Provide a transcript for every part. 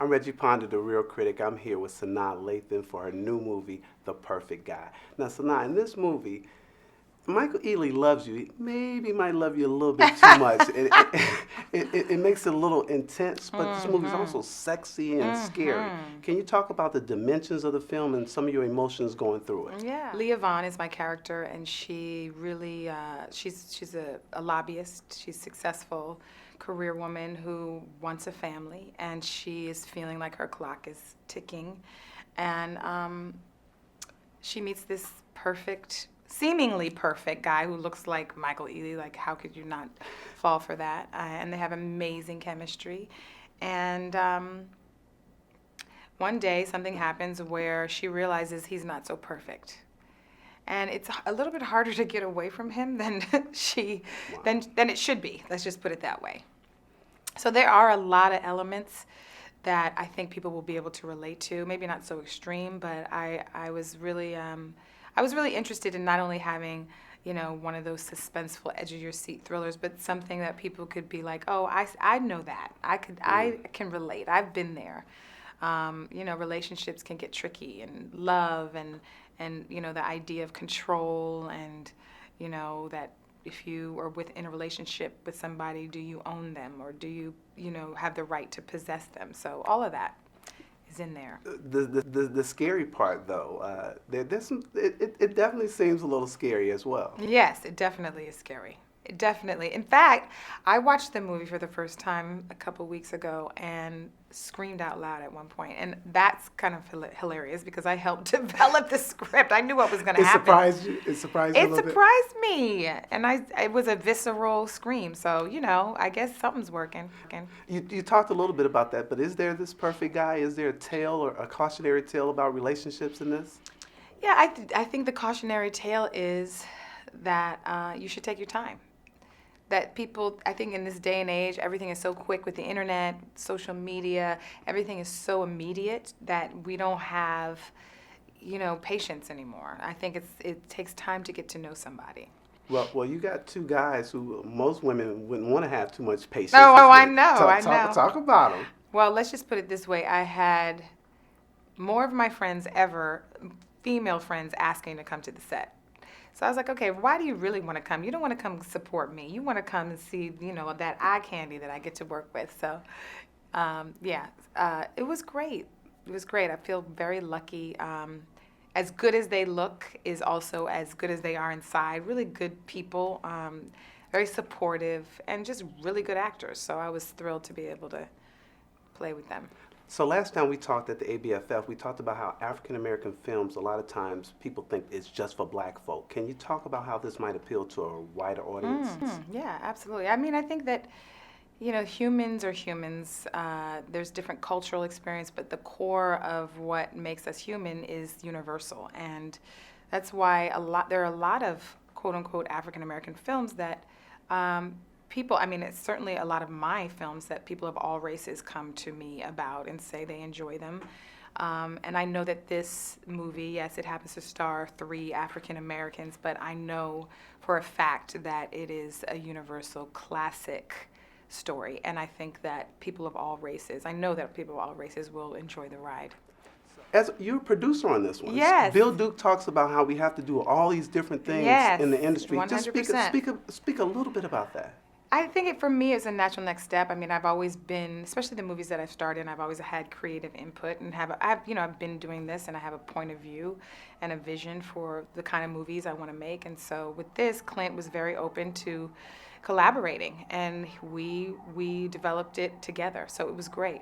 I'm Reggie Ponder, the Real Critic. I'm here with Sanaa Lathan for her new movie, The Perfect Guy. Now, Sanaa, in this movie, Michael Ealy loves you. Maybe might love you a little bit too much. It makes it a little intense, but this movie is also sexy and scary. Can you talk about the dimensions of the film and some of your emotions going through it? Yeah. Leah Vaughn is my character, and she really, she's a lobbyist. She's a successful career woman who wants a family, and she is feeling like her clock is ticking. And she meets this seemingly perfect guy who looks like Michael Ealy. Like, how could you not fall for that? And they have amazing chemistry. And one day something happens where she realizes he's not so perfect. And it's a little bit harder to get away from him than than it should be. Let's just put it that way. So there are a lot of elements that I think people will be able to relate to. Maybe not so extreme, but I was really interested in not only having, one of those suspenseful, edge of your seat thrillers, but something that people could be like, oh, I know that. I can relate. I've been there. Relationships can get tricky, and love, and the idea of control, and that if you are within a relationship with somebody, do you own them, or do you have the right to possess them? So all of that is in there. The scary part, though, there's some. It definitely seems a little scary as well. Yes, it definitely is scary. Definitely. In fact, I watched the movie for the first time a couple weeks ago and screamed out loud at one point. And that's kind of hilarious because I helped develop the script. I knew what was going to happen. It surprised you? It surprised you a little bit? It surprised me. And it was a visceral scream. So, I guess something's working. You talked a little bit about that, but is there this perfect guy? Is there a tale or a cautionary tale about relationships in this? Yeah, I think the cautionary tale is that you should take your time. That people, I think in this day and age, everything is so quick with the internet, social media, everything is so immediate that we don't have, patience anymore. I think it takes time to get to know somebody. Well, you got two guys who most women wouldn't want to have too much patience. Oh, I know. Talk about them. Well, let's just put it this way. I had more of my friends ever, female friends, asking to come to the set. So I was like, okay, why do you really want to come? You don't want to come support me. You want to come and see, that eye candy that I get to work with. So, it was great. It was great. I feel very lucky. As good as they look is also as good as they are inside. Really good people, very supportive, and just really good actors. So I was thrilled to be able to play with them. So last time we talked at the ABFF, we talked about how African-American films, a lot of times people think it's just for black folk. Can you talk about how this might appeal to a wider audience? Yeah, absolutely. I mean, I think that, humans are humans. There's different cultural experience, but the core of what makes us human is universal. And that's why there are a lot of quote-unquote African-American films that it's certainly a lot of my films that people of all races come to me about and say they enjoy them. And I know that this movie, yes, it happens to star 3 African Americans, but I know for a fact that it is a universal classic story. And I think that people of all races will enjoy the ride. As you're a producer on this one, yes. Bill Duke talks about how we have to do all these different things in the industry. 100%. Just speak a little bit about that. I think for me, it's a natural next step. I mean, I've always been, especially the movies that I've starred in, I've always had creative input and I've been doing this and I have a point of view and a vision for the kind of movies I want to make. And so with this, Clint was very open to collaborating and we developed it together. So it was great.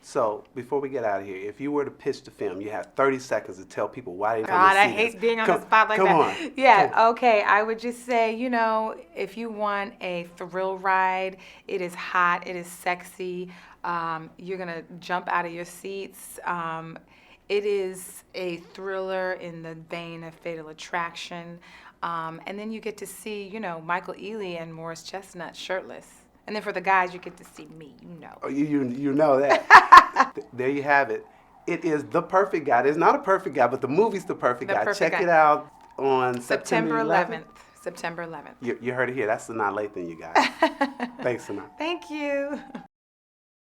So, before we get out of here, if you were to pitch the film, you have 30 seconds to tell people why they come God, to see I hate this. being on the spot like that. Come on. Yeah, okay. I would just say, if you want a thrill ride, it is hot, it is sexy. You're going to jump out of your seats. It is a thriller in the vein of Fatal Attraction. And then you get to see, Michael Ealy and Morris Chestnut shirtless. And then for the guys, you get to see me, Oh, you know that. There you have it. It is The Perfect Guy. There's not a perfect guy, but the movie's The Perfect Guy. Check it out on September 11th. September 11th. You heard it here. That's Sanaa Lathan, you guys. Thanks, Sanaa. Thank you.